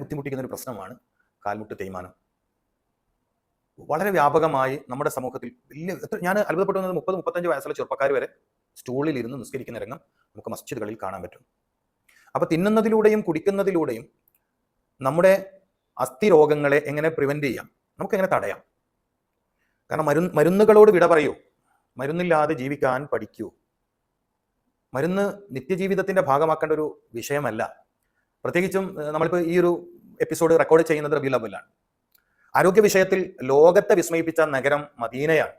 ബുദ്ധിമുട്ടിക്കുന്ന ഒരു പ്രശ്നമാണ് കാൽമുട്ട് തേയ്മാനം. വളരെ വ്യാപകമായി നമ്മുടെ സമൂഹത്തിൽ ഞാൻ അത്ഭുതപ്പെട്ടു വന്നത് 30-35 വയസ്സുള്ള ചെറുപ്പക്കാർ വരെ സ്റ്റൂളിൽ ഇരുന്ന് നിസ്കരിക്കുന്ന രംഗം നമുക്ക് മസ്ജിദുകളിൽ കാണാൻ പറ്റും. അപ്പൊ തിന്നുന്നതിലൂടെയും കുടിക്കുന്നതിലൂടെയും നമ്മുടെ അസ്ഥി രോഗങ്ങളെ എങ്ങനെ പ്രിവെന്റ് ചെയ്യാം, നമുക്ക് എങ്ങനെ തടയാം? കാരണം മരുന്നുകളോട് വിട പറയൂ, മരുന്നില്ലാതെ ജീവിക്കാൻ പഠിക്കൂ. മരുന്ന് നിത്യജീവിതത്തിന്റെ ഭാഗമാക്കേണ്ട ഒരു വിഷയമല്ല. പ്രത്യേകിച്ചും നമ്മളിപ്പോൾ ഈ ഒരു എപ്പിസോഡ് റെക്കോർഡ് ചെയ്യുന്നത് റബീഉൽ അവ്വലാണ്. ആരോഗ്യ വിഷയത്തിൽ ലോകത്തെ വിസ്മയിപ്പിച്ച നഗരം മദീനയാണ്.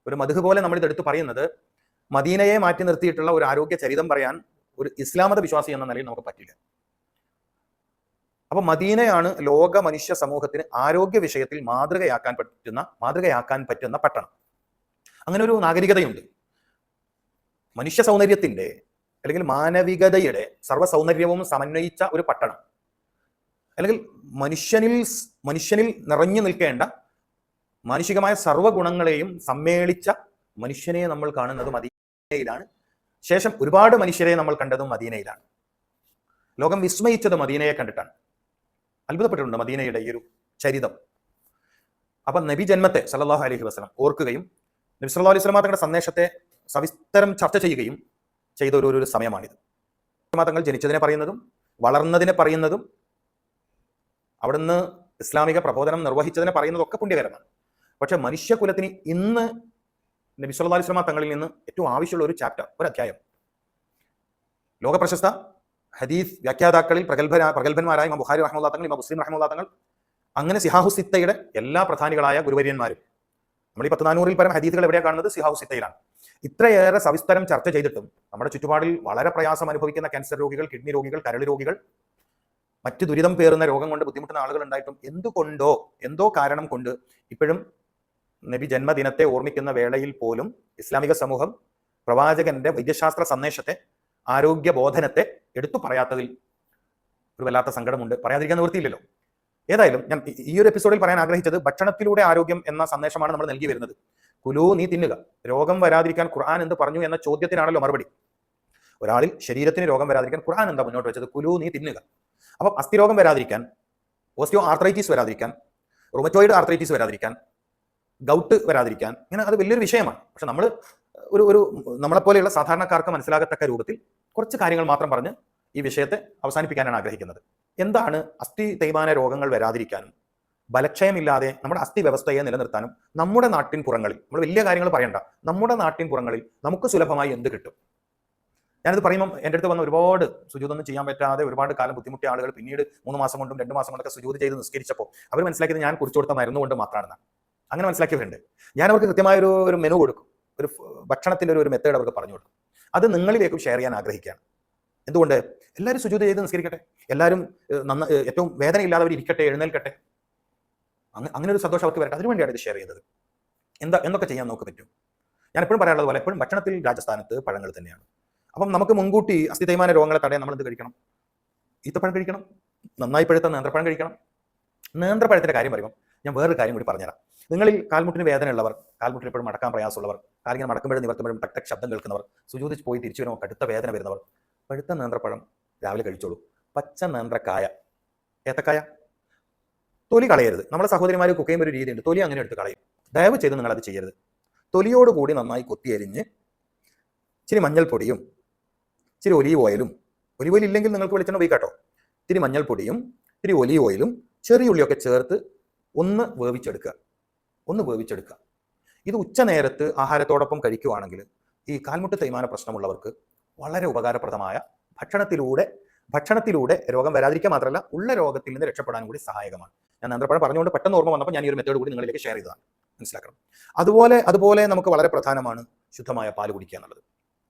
ഒരു മദ്ഹ് പോലെ നമ്മൾ ഇതെടുത്ത് പറയുന്നത്, മദീനയെ മാറ്റി നിർത്തിയിട്ടുള്ള ഒരു ആരോഗ്യ ചരിതം പറയാൻ ഒരു ഇസ്ലാമത വിശ്വാസി എന്ന നിലയിൽ നമുക്ക് പറ്റില്ല. അപ്പൊ മദീനയാണ് ലോക മനുഷ്യ സമൂഹത്തിന് ആരോഗ്യ വിഷയത്തിൽ മാതൃകയാക്കാൻ പറ്റുന്ന പട്ടണം. അങ്ങനെ ഒരു നാഗരികതയുണ്ട്. മനുഷ്യ സൗന്ദര്യത്തിന്റെ അല്ലെങ്കിൽ മാനവികതയുടെ സർവ്വ സൗന്ദര്യവും സമന്വയിച്ച ഒരു പട്ടണം, അല്ലെങ്കിൽ മനുഷ്യനിൽ നിറഞ്ഞു നിൽക്കേണ്ട മാനുഷികമായ സർവ്വഗുണങ്ങളെയും സമ്മേളിച്ച മനുഷ്യനെ നമ്മൾ കാണുന്നത് മദീനയിലാണ്. ശേഷം ഒരുപാട് മനുഷ്യരെ നമ്മൾ കണ്ടതും മദീനയിലാണ്. ലോകം വിസ്മയിച്ചത് മദീനയെ കണ്ടിട്ടാണ്. അത്ഭുതപ്പെട്ടിട്ടുണ്ട് മദീനയുടെ ഈ ഒരു ചരിതം. അപ്പൊ നബി ജന്മത്തെ സല്ലല്ലാഹു അലൈഹി വസല്ലം ഓർക്കുകയും നബി സല്ലല്ലാഹു അലൈഹി വസല്ലം തങ്ങളുടെ സന്ദേശത്തെ സവിസ്തരം ചർച്ച ചെയ്യുകയും ചെയ്ത ഒരു സമയമാണിത്. തങ്ങൾ ജനിച്ചതിനെ പറയുന്നതും വളർന്നതിനെ പറയുന്നതും അവിടുന്ന് ഇസ്ലാമിക പ്രബോധനം നിർവഹിച്ചതിനെ പറയുന്നതൊക്കെ പുണ്യകരമാണ്. പക്ഷെ മനുഷ്യകുലത്തിന് ഇന്ന് നബി സല്ലല്ലാഹു അലൈഹി വസല്ലം തങ്ങളിൽ നിന്ന് ഏറ്റവും ആവശ്യമുള്ള ഒരു ചാപ്റ്റർ, ഒരു അധ്യായം, ലോകപ്രശസ്ത ഹദീസ് വ്യാഖ്യാതാക്കളിൽ പ്രഗത്ഭന്മാരായ ഇമാം ബുഖാരി റഹ്മത്തുള്ളാഹി തങ്ങൾ, ഇമാം മുസ്ലിം റഹ്മത്തുള്ളാഹി തങ്ങൾ, അങ്ങനെ സിഹാഹു സിത്തയുടെ എല്ലാ പ്രധാനികളായ ഗുരുവര്യന്മാരും, നമ്മൾ ഈ 400-ൽ പരം ഹദീസുകൾ എവിടെയാണ് കാണുന്നത്? സിഹാഹു സിത്തയിലാണ്. ഇത്രയേറെ സവിസ്തരം ചർച്ച ചെയ്തിട്ടും നമ്മുടെ ചുറ്റുപാടിൽ വളരെ പ്രയാസം അനുഭവിക്കുന്ന ക്യാൻസർ രോഗികൾ, കിഡ്നി രോഗികൾ, കരൾ രോഗികൾ, മറ്റ് ദുരിതം പേറുന്ന രോഗം കൊണ്ട് ബുദ്ധിമുട്ടുന്ന ആളുകൾ ഉണ്ടായിട്ടും എന്തോ കാരണം കൊണ്ട് ഇപ്പോഴും നബി ജന്മദിനത്തെ ഓർമ്മിക്കുന്ന വേളയിൽ പോലും ഇസ്ലാമിക സമൂഹം പ്രവാചകന്റെ വൈദ്യശാസ്ത്ര സന്ദേശത്തെ, ആരോഗ്യ ബോധനത്തെ എടുത്തു പറയാത്തതിൽ ഒരു വല്ലാത്ത സങ്കടമുണ്ട്. പറയാതിരിക്കാൻ നിവൃത്തിയില്ലല്ലോ. ഏതായാലും ഞാൻ ഈ ഒരു എപ്പിസോഡിൽ പറയാൻ ആഗ്രഹിച്ചത്, ഭക്ഷണത്തിലൂടെ ആരോഗ്യം എന്ന സന്ദേശമാണ് നമ്മൾ നൽകി വരുന്നത്. കുലൂ, നീ തിന്നുക, രോഗം വരാതിരിക്കാൻ ഖുർആൻ എന്ത് പറഞ്ഞു എന്ന ചോദ്യത്തിനാണല്ലോ മറുപടി. ഒരാളിൽ ശരീരത്തിന് രോഗം വരാതിരിക്കാൻ ഖുർആൻ എന്താ മുന്നോട്ട് വെച്ചത്? കുലൂ, നീ തിന്നുക. അപ്പം അസ്ഥിരോഗം വരാതിരിക്കാൻ, ഓസ്റ്റിയോ ആർത്രൈറ്റിസ് വരാതിരിക്കാൻ, റുമറ്റോയിഡ് ആർത്രൈറ്റിസ് വരാതിരിക്കാൻ, ഗൗട്ട് വരാതിരിക്കാൻ, ഇങ്ങനെ അത് വലിയൊരു വിഷയമാണ്. പക്ഷെ നമ്മൾ ഒരു നമ്മളെപ്പോലെയുള്ള സാധാരണക്കാർക്ക് മനസ്സിലാകത്തക്ക രൂപത്തിൽ കുറച്ച് കാര്യങ്ങൾ മാത്രം പറഞ്ഞ് ഈ വിഷയത്തെ അവസാനിപ്പിക്കാനാണ് ആഗ്രഹിക്കുന്നത്. എന്താണ് അസ്ഥി തേയ്മാന രോഗങ്ങൾ വരാതിരിക്കാനും ബലക്ഷയമില്ലാതെ നമ്മുടെ അസ്ഥി വ്യവസ്ഥയെ നിലനിർത്താനും നമ്മുടെ നാട്ടിൻ പുറങ്ങളിൽ, നമ്മൾ വലിയ കാര്യങ്ങൾ പറയണ്ട, നമ്മുടെ നാട്ടിൻ പുറങ്ങളിൽ നമുക്ക് സുലഭമായി എന്ത് കിട്ടും? ഞാനിത് പറയുമ്പോൾ എൻ്റെ അടുത്ത് വന്ന ഒരുപാട് സുജൂദൊന്നും ചെയ്യാൻ പറ്റാതെ ഒരുപാട് കാലം ബുദ്ധിമുട്ടിയ ആളുകൾ പിന്നീട് 3 മാസം കൊണ്ടും 2 മാസം കൊണ്ടൊക്കെ സുജൂദ് ചെയ്ത് നിസ്കരിച്ചപ്പോൾ അവർ മനസ്സിലാക്കിയത് ഞാൻ കുറിച്ചു കൊടുത്ത മരുന്ന് കൊണ്ട് മാത്രമാണെന്നാണ്. അങ്ങനെ മനസ്സിലാക്കിയവരുണ്ട്. ഞാൻ അവർക്ക് കൃത്യമായ ഒരു മെനു കൊടുക്കും, ഒരു ഭക്ഷണത്തിൻ്റെ ഒരു മെത്തേഡ് അവർക്ക് പറഞ്ഞു കൊടുക്കും. അത് നിങ്ങളിലേക്കും ഷെയർ ചെയ്യാൻ ആഗ്രഹിക്കുകയാണ്. എന്തുകൊണ്ട്? എല്ലാവരും സുജൂദ് ചെയ്ത് നിസ്കരിക്കട്ടെ, എല്ലാവരും ഏറ്റവും വേദനയില്ലാത്തവർ ഇരിക്കട്ടെ, എഴുന്നേൽക്കട്ടെ, അങ്ങനെ ഒരു സന്തോഷം അവർക്ക് വരട്ടെ. അതിനുവേണ്ടിയാണ് ഇത് ഷെയർ ചെയ്തത്. എന്തൊക്കെ ചെയ്യാൻ നമുക്ക് പറ്റും? ഞാൻ എപ്പോഴും പറയാനുള്ളത് പോലെ എപ്പോഴും ഭക്ഷണത്തിൽ രാജസ്ഥാനത്ത് പഴങ്ങൾ തന്നെയാണ്. അപ്പം നമുക്ക് മുൻകൂട്ടി അസ്ഥി തേയ്മാന രോഗങ്ങളെ തടയാൻ നമ്മൾ എന്ത് കഴിക്കണം? ഈത്തപ്പഴം കഴിക്കണം, നന്നായി പഴുത്ത നേന്ത്രപ്പഴം കഴിക്കണം. നേന്ത്രപ്പഴത്തിന്റെ കാര്യം പറയുമ്പോൾ ഞാൻ വേറൊരു കാര്യം കൂടി പറഞ്ഞുതരാം. നിങ്ങളിൽ കാൽമുട്ടിന് വേദന ഉള്ളവർ, കാൽമുട്ടിന് എപ്പോഴും മടക്കാൻ പ്രയാസമുള്ളവർ, കാലിങ്ങനെ മടക്കുമ്പോഴും നിവർത്തുമ്പോഴും ടക് ടക് ശബ്ദം കേൾക്കുന്നവർ, സുജൂദിച്ച് പോയി തിരിച്ചു വരുമ്പോൾ കടുത്ത വേദന വരുന്നവർ, പഴുത്ത നേന്ത്രപ്പഴം രാവിലെ കഴിച്ചോളൂ. പച്ച നേന്ത്രക്കായ, ഏത്തക്കായ തൊലി കളയരുത്. നമ്മളെ സഹോദരിമാർ കുക്ക് ചെയ്യുമ്പോൾ ഒരു രീതിയുണ്ട്, തൊലി അങ്ങനെ എടുത്ത് കളയും. ദയവ് ചെയ്ത് നിങ്ങളത് ചെയ്യരുത്. തൊലിയോടുകൂടി നന്നായി കൊത്തിയരിഞ്ഞ് ഇച്ചിരി മഞ്ഞൾപ്പൊടിയും ഇച്ചിരി ഒലീവ് ഓയിലും, ഒലീവ് ഓയിൽ ഇല്ലെങ്കിൽ നിങ്ങൾക്ക് വെളിച്ചെണ്ണ ഉപയോഗിക്കാട്ടോ, ഇത്തിരി മഞ്ഞൾപ്പൊടിയും ഇത്തിരി ഒലീവ് ഓയിലും ചെറിയ ഉള്ളിയൊക്കെ ചേർത്ത് ഒന്ന് വേവിച്ചെടുക്കുക. ഇത് ഉച്ചനേരത്ത് ആഹാരത്തോടൊപ്പം കഴിക്കുകയാണെങ്കിൽ ഈ കാൽമുട്ട് തേയ്മാന പ്രശ്നമുള്ളവർക്ക് വളരെ ഉപകാരപ്രദമായ, ഭക്ഷണത്തിലൂടെ രോഗം വരാതിരിക്കുക മാത്രമല്ല ഉള്ള രോഗത്തിൽ നിന്ന് രക്ഷപ്പെടാനും കൂടി സഹായകമാണ്. ഞാൻ നേന്ത്രപ്പഴം പറഞ്ഞുകൊണ്ട് പെട്ടെന്ന് ഓർമ്മ വന്നപ്പോൾ ഞാൻ ഈ ഒരു മെത്തേഡ് കൂടി നിങ്ങളിലേക്ക് ഷെയർ ചെയ്തതാണ്, മനസ്സിലാക്കണം. അതുപോലെ നമുക്ക് വളരെ പ്രധാനമാണ് ശുദ്ധമായ പാല് കുടിക്കുക എന്നുള്ളത്.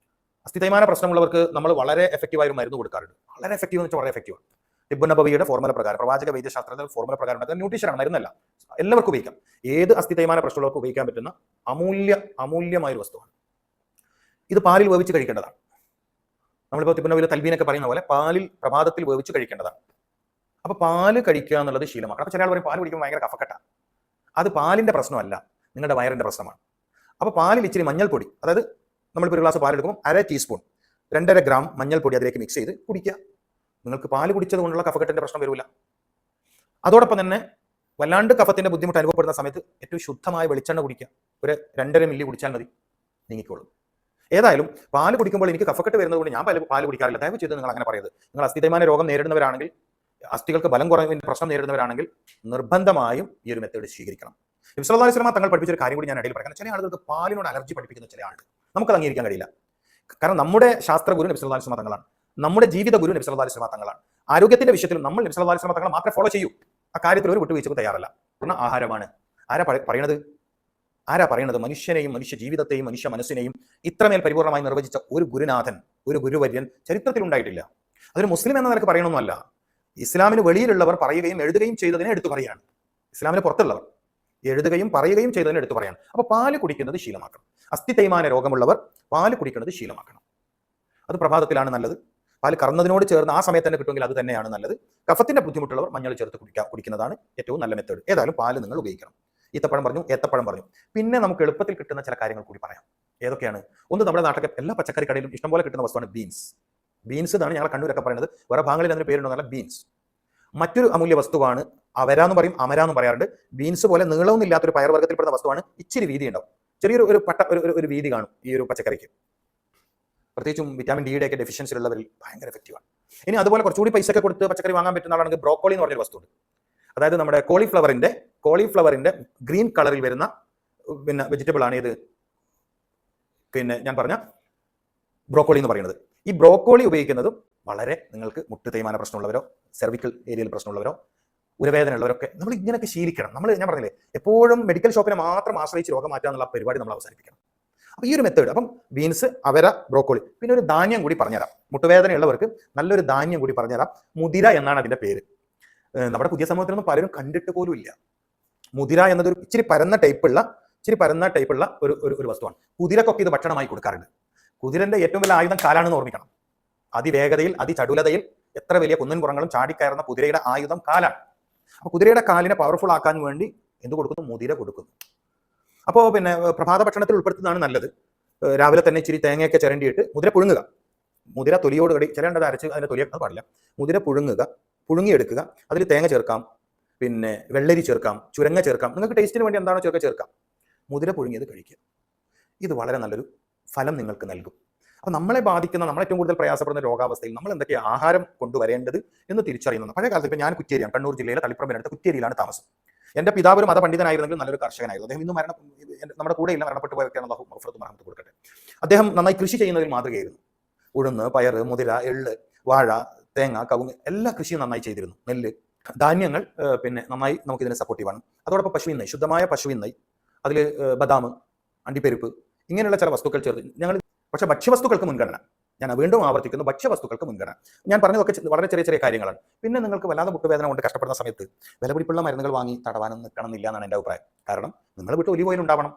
അസ്ഥി തേയ്മാന പ്രശ്നമുള്ളവർക്ക് നമ്മൾ വളരെ എഫക്റ്റീവായ ഒരു മരുന്ന് കൊടുക്കാറുണ്ട്. വളരെ എഫക്റ്റീവ് എന്ന് വെച്ചാൽ വളരെ എഫക്റ്റീവാണ്. തിബ്ബുൻ നബവിയുടെ ഫോർമുല പ്രകാരം, പ്രവാചക വൈദ്യശാസ്ത്രത്തിന്റെ ഫോർമുല പ്രകാരം, ന്യൂട്രീഷനാണ്, മരുന്നല്ല, എല്ലാവർക്കും ഉപയോഗിക്കാം. ഏത് അസ്ഥി തേയ്മാന പ്രശ്നമുള്ളവർക്ക് ഉപയോഗിക്കാൻ പറ്റുന്ന അമൂല്യമായ ഒരു വസ്തുവാണ്. ഇത് പാലിൽ വേവിച്ച് കഴിക്കേണ്ടതാണ്. നമ്മളിപ്പോൾ തിബ്ബുൻ നബവിയിലെ തൽബീനൊക്കെ പറയുന്ന പോലെ പാലിൽ പ്രഭാതത്തിൽ വേവിച്ച് കഴിക്കേണ്ടതാണ്. അപ്പൊ പാല് കഴിക്കുക എന്നുള്ളത് ശീലമാണ്. അപ്പൊ ചില ആൾ പറയും പാല് കുടിക്കുമ്പോൾ ഭയങ്കര കഫക്കെട്ടാണ്. അത് പാലിന്റെ പ്രശ്നമല്ല, നിങ്ങളുടെ വയറിന്റെ പ്രശ്നമാണ്. അപ്പൊ പാലിൽ ഇച്ചിരി മഞ്ഞൾപ്പൊടി, അതായത് നമ്മളിപ്പോൾ ഒരു ഗ്ലാസ് പാലെടുക്കുമ്പോൾ 1/2 ടീസ്പൂൺ 2.5 ഗ്രാം മഞ്ഞൾപ്പൊടി അതിലേക്ക് മിക്സ് ചെയ്ത് കുടിക്കുക. നിങ്ങൾക്ക് പാല് കുടിച്ചത് കൊണ്ടുള്ള കഫക്കെട്ടിന്റെ പ്രശ്നം വരില്ല. അതോടൊപ്പം തന്നെ വല്ലാണ്ട് കഫത്തിന്റെ ബുദ്ധിമുട്ട് അനുഭവപ്പെടുന്ന സമയത്ത് ഏറ്റവും ശുദ്ധമായ വെളിച്ചെണ്ണ കുടിക്കുക. ഒരു 2.5 മില്ലി കുടിച്ചാൽ മതി, നീങ്ങിക്കോളും. ഏതായാലും പാല് കുടിക്കുമ്പോൾ എനിക്ക് കഫക്കെട്ട് വരുന്നതുകൊണ്ട് ഞാൻ പാല് കുടിക്കാറില്ല. ദയവ് ചെയ്ത് നിങ്ങൾ അങ്ങനെ പറയരുത്. നിങ്ങൾ അസ്ഥിതേയ്മാന രോഗം നേരിടുന്നവരാണെങ്കിൽ, അസ്ഥികൾക്ക് ബലം കുറവിന്റെ പ്രശ്നം നേരിടുന്നവരാണെങ്കിൽ നിർബന്ധമായും ഈ ഒരു മെത്തേഡ് സ്വീകരിക്കണം. നബി സല്ലല്ലാഹു അലൈഹി വസല്ലം തങ്ങൾ പഠിപ്പിച്ചൊരു കാര്യം കൂടി ഞാൻ ഇടയിൽ പറയാം. ചില ആളുകൾക്ക് പാലിനോട് അലർജി പഠിപ്പിക്കുന്ന ചില ആളുകൾ, നമുക്കത് അംഗീകരിക്കാൻ കഴിയില്ല. കാരണം നമ്മുടെ ശാസ്ത്രഗുരു നബി സല്ലല്ലാഹു അലൈഹി വസല്ലം തങ്ങളാണ്, നമ്മുടെ ജീവിത ഗുരു നബി സല്ലല്ലാഹു അലൈഹി വസല്ലം തങ്ങളാണ്. ആരോഗ്യത്തിന്റെ വിഷയത്തിൽ നമ്മൾ നബി സല്ലല്ലാഹു അലൈഹി വസല്ലം തങ്ങളെ മാത്രമേ ഫോളോ ചെയ്യൂ. ആ കാര്യത്തിൽ ഒരു വിട്ടുവീഴ്ചക്കും തയ്യാറല്ല. പൂർണ്ണ ആഹാരമാണ്. ആരാ പറയണത്? മനുഷ്യനെയും മനുഷ്യ ജീവിതത്തെയും മനുഷ്യ മനസ്സിനെയും ഇത്രമേൽ പരിപൂർണമായി നിർവചിച്ച ഒരു ഗുരുനാഥൻ, ഒരു ഗുരുവര്യൻ ചരിത്രത്തിൽ ഉണ്ടായിട്ടില്ല. അതൊരു മുസ്ലിം എന്ന നിലക്ക് പറയണമെന്നല്ല, ഇസ്ലാമിന് വെളിയിലുള്ളവർ പറയുകയും എഴുതുകയും ചെയ്തതിനെ എടുത്തു പറയാണ്. ഇസ്ലാമിന് പുറത്തുള്ളവർ എഴുതുകയും പറയുകയും ചെയ്തതിനെ എടുത്തു പറയാണ്. അപ്പൊ പാല് കുടിക്കുന്നത് ശീലമാക്കണം. അസ്ഥി തേയ്മാന രോഗമുള്ളവർ പാല് കുടിക്കുന്നത് ശീലമാക്കണം. അത് പ്രഭാതത്തിലാണ് നല്ലത്. പാല് കറന്നതിനോട് ചേർന്ന് ആ സമയത്ത് തന്നെ കിട്ടുമെങ്കിൽ അത് തന്നെയാണ് നല്ലത്. കഫത്തിന്റെ ബുദ്ധിമുട്ടുള്ളവർ മഞ്ഞൾ ചേർത്ത് കുടിക്കുന്നതാണ് ഏറ്റവും നല്ല മെത്തേഡ്. ഏതായാലും പാല് നിങ്ങൾ ഉപയോഗിക്കണം. ഈത്തപ്പഴം പറഞ്ഞു, ഏത്തപ്പഴം പറഞ്ഞു. പിന്നെ നമുക്ക് എളുപ്പത്തിൽ കിട്ടുന്ന ചില കാര്യങ്ങൾ കൂടി പറയാം. ഏതൊക്കെയാണ്? ഒന്ന്, നമ്മുടെ നാട്ടിലെ എല്ലാ പച്ചക്കറി കടയിലും ഇഷ്ടംപോലെ കിട്ടുന്ന വസ്തുവാണ് ബീൻസ്. ബീൻസ് എന്നാണ് ഞങ്ങൾ കണ്ണൂരൊക്കെ പറയുന്നത്. വേറെ ഭാഗങ്ങളിൽ അതിന് പേരുണ്ടെന്നല്ല, ബീൻസ്. മറ്റൊരു അമൂല്യ വസ്തുവാണ് അവരാന്ന് പറയും, അമരാന്ന് പറയാറുണ്ട്. ബീൻസ് പോലെ നീളമൊന്നും ഇല്ലാത്തൊരു പയർവർഗ്ഗത്തിൽപ്പെടുന്ന വസ്തുവാണ്. ഇച്ചിരി വീതി ഉണ്ടാവും, ചെറിയൊരു ഒരു വീതി കാണും ഈ ഒരു പച്ചക്കറിക്ക്. പ്രത്യേകിച്ചും വിറ്റാമിൻ ഡിയുടെ ഒക്കെ ഡെഫിഷ്യൻസി ഉള്ളവരിൽ ഭയങ്കര എഫക്റ്റീവാണ്. ഇനി അതുപോലെ കുറച്ചുകൂടി പൈസ ഒക്കെ കൊടുത്ത് പച്ചക്കറി വാങ്ങാൻ പറ്റുന്ന ആളാണെങ്കിൽ ബ്രോക്കോളി എന്ന് പറഞ്ഞൊരു വസ്തുണ്ട്. അതായത് നമ്മുടെ കോളിഫ്ലവറിന്റെ ഗ്രീൻ കളറിൽ വരുന്ന പിന്നെ വെജിറ്റബിൾ ആണ് ഇത്, പിന്നെ ഞാൻ പറഞ്ഞ ബ്രോക്കോളി എന്ന് പറയുന്നത്. ഈ ബ്രോക്കോളി ഉപയോഗിക്കുന്നതും വളരെ നിങ്ങൾക്ക് മുട്ട് തേയ്മാന പ്രശ്നമുള്ളവരോ, സെർവിക്കൽ ഏരിയയിൽ പ്രശ്നമുള്ളവരോ, ഉരവേദന ഉള്ളവരൊക്കെ നമ്മൾ ഇങ്ങനെയൊക്കെ ശീലിക്കണം. ഞാൻ പറഞ്ഞില്ലേ, എപ്പോഴും മെഡിക്കൽ ഷോപ്പിനെ മാത്രം ആശ്രയിച്ച് രോഗം മാറ്റുക എന്നുള്ള പരിപാടി നമ്മൾ അവസാനിപ്പിക്കണം. അപ്പൊ ഈ ഒരു മെത്തേഡ്, അപ്പം ബീൻസ്, അവര, ബ്രോക്കോളി. പിന്നെ ഒരു ധാന്യം കൂടി പറഞ്ഞുതരാം, മുട്ടുവേദനയുള്ളവർക്ക് നല്ലൊരു ധാന്യം കൂടി പറഞ്ഞുതരാം. മുതിര എന്നാണ് അതിന്റെ പേര്. നമ്മുടെ പുതിയ സമൂഹത്തിലൊന്നും പലരും കണ്ടിട്ട് പോലും ഇല്ല. മുതിര എന്നതൊരു ഇച്ചിരി പരന്ന ടൈപ്പുള്ള ഒരു വസ്തുവാണ്. കുതിരക്കൊക്കെ ഇത് ഭക്ഷണമായി കൊടുക്കാറുണ്ട്. കുതിരന്റെ ഏറ്റവും വലിയ ആയുധം കാലാണെന്ന് ഓർമ്മിക്കണം. അതിവേഗതയിൽ, അതിചടുലതയിൽ എത്ര വലിയ കുന്നിൻ പുറങ്ങളും ചാടിക്കയറുന്ന കുതിരയുടെ ആയുധം കാലാണ്. അപ്പൊ കുതിരയുടെ കാലിനെ പവർഫുൾ ആക്കാൻ വേണ്ടി എന്ത് കൊടുക്കുന്നു? മുതിര കൊടുക്കുന്നു. അപ്പോൾ പിന്നെ പ്രഭാത ഭക്ഷണത്തിൽ ഉൾപ്പെടുത്തുന്നതാണ് നല്ലത്. രാവിലെ തന്നെ ഇച്ചിരി തേങ്ങയൊക്കെ ചിരണ്ടിയിട്ട് മുതിര പുഴുങ്ങുക. മുതിര തൊലിയോട് കൂടി ചിരണ്ടത് അരച്ച് അതിന്റെ തൊലിയൊക്കെ പാടില്ല. മുതിര പുഴുങ്ങിയെടുക്കുക. അതിൽ തേങ്ങ ചേർക്കാം, പിന്നെ വെള്ളരി ചേർക്കാം, ചുരങ്ങ ചേർക്കാം. നിങ്ങൾക്ക് ടേസ്റ്റിന് വേണ്ടി എന്താണോ ചേർക്കാം. മുതിര പുഴുങ്ങിയത് കഴിക്കുക. ഇത് വളരെ നല്ലൊരു ഫലം നിങ്ങൾക്ക് നൽകും. അപ്പൊ നമ്മളെ ബാധിക്കുന്ന, നമ്മൾ ഏറ്റവും കൂടുതൽ പ്രയാസപ്പെടുന്ന രോഗാവസ്ഥയിൽ നമ്മൾ എന്തൊക്കെയാണ് ആഹാരം കൊണ്ടുവരേണ്ടത് എന്ന് തിരിച്ചറിയുന്നത്. പഴയ കാലത്ത് ഇപ്പം ഞാൻ കുറ്റ്യേരിയാണ്, കണ്ണൂർ ജില്ലയിലെ തളിപ്പറമ്പിനടുത്ത് കുറ്റ്യേരിയിലാണ് താമസം. എന്റെ പിതാവ് ഒരു മതപണ്ഡിതനായിരുന്നെങ്കിൽ നല്ലൊരു കർഷകനായിരുന്നു. അദ്ദേഹം ഇന്ന് നമ്മുടെ കൂടെയില്ല, മരണപ്പെട്ടു പോയൊക്കെയാണ്, മഹഫറത്ത് കൊടുക്കട്ടെ. അദ്ദേഹം നന്നായി കൃഷി ചെയ്യുന്നതിൽ മാതൃകയായിരുന്നു. ഉഴുന്ന്, പയർ, മുതിര, എള്ള്, വാഴ, തേങ്ങ, കവുങ്ങ് എല്ലാ കൃഷിയും നന്നായി ചെയ്തിരുന്നു. നെല്ല്, ധാന്യങ്ങൾ പിന്നെ നന്നായി നമുക്കിതിന് സപ്പോർട്ടീവാണ്. അതോടൊപ്പം പശുവിൻ നെയ്, ശുദ്ധമായ പശുവിൻ നെയ്, അതിൽ ബദാം, അണ്ടിപ്പരിപ്പ്, ഇങ്ങനെയുള്ള ചില വസ്തുക്കൾ ചേർത്ത് ഞങ്ങൾ. പക്ഷേ ഭക്ഷ്യവസ്തുക്കൾക്ക് മുൻഗണന, ഞാൻ വീണ്ടും ആവർത്തിക്കുന്നു, ഭക്ഷ്യവസ്തുക്കൾക്ക് മുൻഗണന. ഞാൻ പറഞ്ഞതൊക്കെ വളരെ ചെറിയ കാര്യങ്ങളാണ്. പിന്നെ നിങ്ങൾക്ക് വല്ലാതെ മുട്ടുവേദന കൊണ്ട് കഷ്ടപ്പെടുന്ന സമയത്ത് വിലപിടിപ്പുള്ള മരുന്നുകൾ വാങ്ങി തടവാനും നിൽക്കണമെന്നില്ല എന്നാണ് എൻ്റെ അഭിപ്രായം. കാരണം നിങ്ങൾ വീട്ടിൽ ഒലിവ് ഓയിൽ ഉണ്ടാവണം.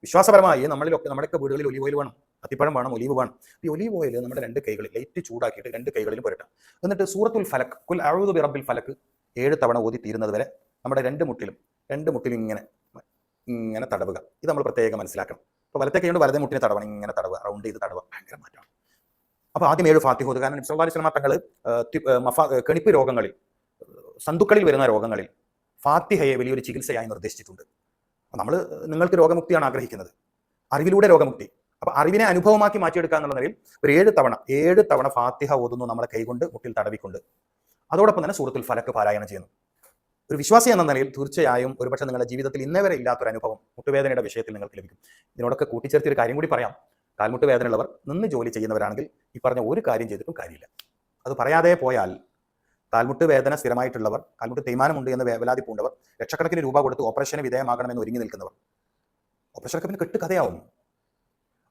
വിശ്വാസപരമായി നമ്മുടെയൊക്കെ വീടുകളിൽ ഒലിവ് ഓയിൽ വേണം, അത്തിപ്പഴം വേണം, ഒലിവ് വേണം. ഈ ഒലിവ് ഓയിൽ നമ്മുടെ 2 കൈകളിൽ ലൈറ്റ് ചൂടാക്കിയിട്ട് 2 കൈകളിലും പുരട്ടാം. എന്നിട്ട് സൂറത്തുൽ ഫലക്, കുൽ അഊദു ബിറബ്ബിൽ ഫലക് 7 തവണ ഓതി തീരുന്നത് വരെ നമ്മുടെ 2 മുട്ടിലും ഇങ്ങനെ തടവുക. ഇത് നമ്മൾ പ്രത്യേകം മനസ്സിലാക്കണം. അപ്പോൾ വലത്തെ കൈ കൊണ്ട് വലത്തെ മുട്ടിനെ തടവണം, ഇങ്ങനെ തടവുക, റൗണ്ട് ചെയ്ത് തടവുക. ഭയങ്കര മാറ്റമാണ്. അപ്പോൾ ആദ്യം 7 ഫാത്തിഹ ഓതുക. കാരണം നബി സല്ലല്ലാഹു അലൈഹി വസല്ലം തങ്ങൾ കെണിപ്പ് രോഗങ്ങളിൽ, സന്തുക്കളിൽ വരുന്ന രോഗങ്ങളിൽ ഫാത്തിഹയെ വലിയൊരു ചികിത്സയായി നിർദ്ദേശിച്ചിട്ടുണ്ട്. നമ്മൾ നിങ്ങൾക്ക് രോഗമുക്തിയാണ് ആഗ്രഹിക്കുന്നത്, അറിവിലൂടെ രോഗമുക്തി. അപ്പൊ അറിവിനെ അനുഭവമാക്കി മാറ്റിയെടുക്കുക എന്നുള്ള നിലയിൽ ഒരു 7 തവണ ഫാത്തിഹ ഓതുന്നു നമ്മളെ കൈകൊണ്ട് മുട്ടിൽ തടവിക്കൊണ്ട്. അതോടൊപ്പം തന്നെ സൂറത്തുൽ ഫലക്ക് പാരായണം ചെയ്യുന്നു. ഒരു വിശ്വാസി എന്ന നിലയിൽ തീർച്ചയായും ഒരുപക്ഷെ നിങ്ങളുടെ ജീവിതത്തിൽ ഇന്നേവരെ ഇല്ലാത്തൊരു അനുഭവം മുട്ടുവേദനയുടെ വിഷയത്തിൽ നിങ്ങൾക്ക് ലഭിക്കും. ഇതിനോടൊക്കെ കൂട്ടിച്ചേർത്തി ഒരു കാര്യം കൂടി പറയാം. കാൽമുട്ട് വേദനയുള്ളവർ നിന്ന് ജോലി ചെയ്യുന്നവരാണെങ്കിൽ ഈ പറഞ്ഞ ഒരു കാര്യം ചെയ്തിട്ടും കാര്യമില്ല. അത് പറയാതെ പോയാൽ കാൽമുട്ട് വേദന സ്ഥിരമായിട്ടുള്ളവർ, കാൽമുട്ട് തേയ്മാനമുണ്ട് എന്ന് വേവലാതി പൂണ്ടവർ, ലക്ഷക്കണക്കിന് രൂപ കൊടുത്ത് ഓപ്പറേഷന് വിധേയമാകണമെന്ന് ഒരുങ്ങി നിൽക്കുന്നവർ, ഓപ്പറേഷനൊക്കെ പിന്നെ കെട്ട് കഥയാവും.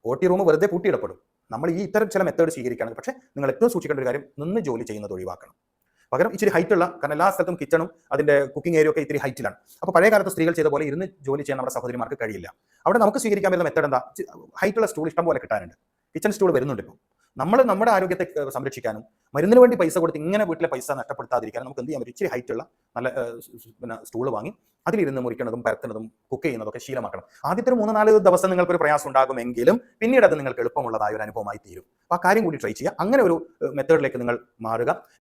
OT റൂം വെറുതെ പൂട്ടിയിടപ്പെടും. നമ്മൾ ഈ ഇത്തരം ചില മെത്തേഡ് സ്വീകരിക്കുകയാണെങ്കിൽ, പക്ഷേ നിങ്ങൾ ഏറ്റവും സൂക്ഷിക്കേണ്ട ഒരു കാര്യം, നിന്ന് ജോലി ചെയ്യുന്നത് ഒഴിവാക്കണം. പകരം ഇച്ചിരി ഹൈറ്റുള്ള, കാരണം എല്ലാ സ്ഥലത്തും കിച്ചണും അതിന്റെ കുക്കിംഗ് ഏരിയ ഒക്കെ ഇത്തിരി ഹൈറ്റിലാണ്. അപ്പോൾ പഴയ കാലത്ത് സ്ത്രീകൾ ചെയ്ത പോലെ ഇരുന്ന് ജോലി ചെയ്യാൻ നമ്മുടെ സഹോദരിമാർക്ക് കഴിയില്ല. അവിടെ നമുക്ക് സ്വീകരിക്കാൻ പറ്റുന്ന മെത്തേഡ് എന്താ? ഹൈറ്റുള്ള സ്റ്റൂൾ ഇഷ്ടം പോലെ കിട്ടാനുണ്ട്, കിച്ചൺ സ്റ്റൂൾ വരുന്നുണ്ട്. ഇപ്പോൾ നമ്മൾ നമ്മുടെ ആരോഗ്യത്തെ സംരക്ഷിക്കാനും മരുന്നിന് വേണ്ടി പൈസ കൊടുത്ത് ഇങ്ങനെ വീട്ടിലെ പൈസ നഷ്ടപ്പെടുത്താതിരിക്കാനും നമുക്ക് എന്ത് ചെയ്യാൻ പറ്റും? ഇച്ചിരി ഹൈറ്റുള്ള നല്ല സ്റ്റൂൾ വാങ്ങി അതിലിരുന്ന് മുറിക്കുന്നതും പരത്തുന്നതും കുക്ക് ചെയ്യുന്നതൊക്കെ ശീലമാക്കണം. ആദ്യത്തെ 3-4 ദിവസം നിങ്ങൾക്കൊരു പ്രയാസം ഉണ്ടാകുമെങ്കിലും പിന്നീട് അത് നിങ്ങൾക്ക് എളുപ്പമുള്ളതായ ഒരു അനുഭവമായി തീരും. അപ്പോൾ ആ കാര്യം കൂടി ട്രൈ ചെയ്യുക. അങ്ങനെ ഒരു മെത്തേഡിലേക്ക് നിങ്ങൾ മാറുക.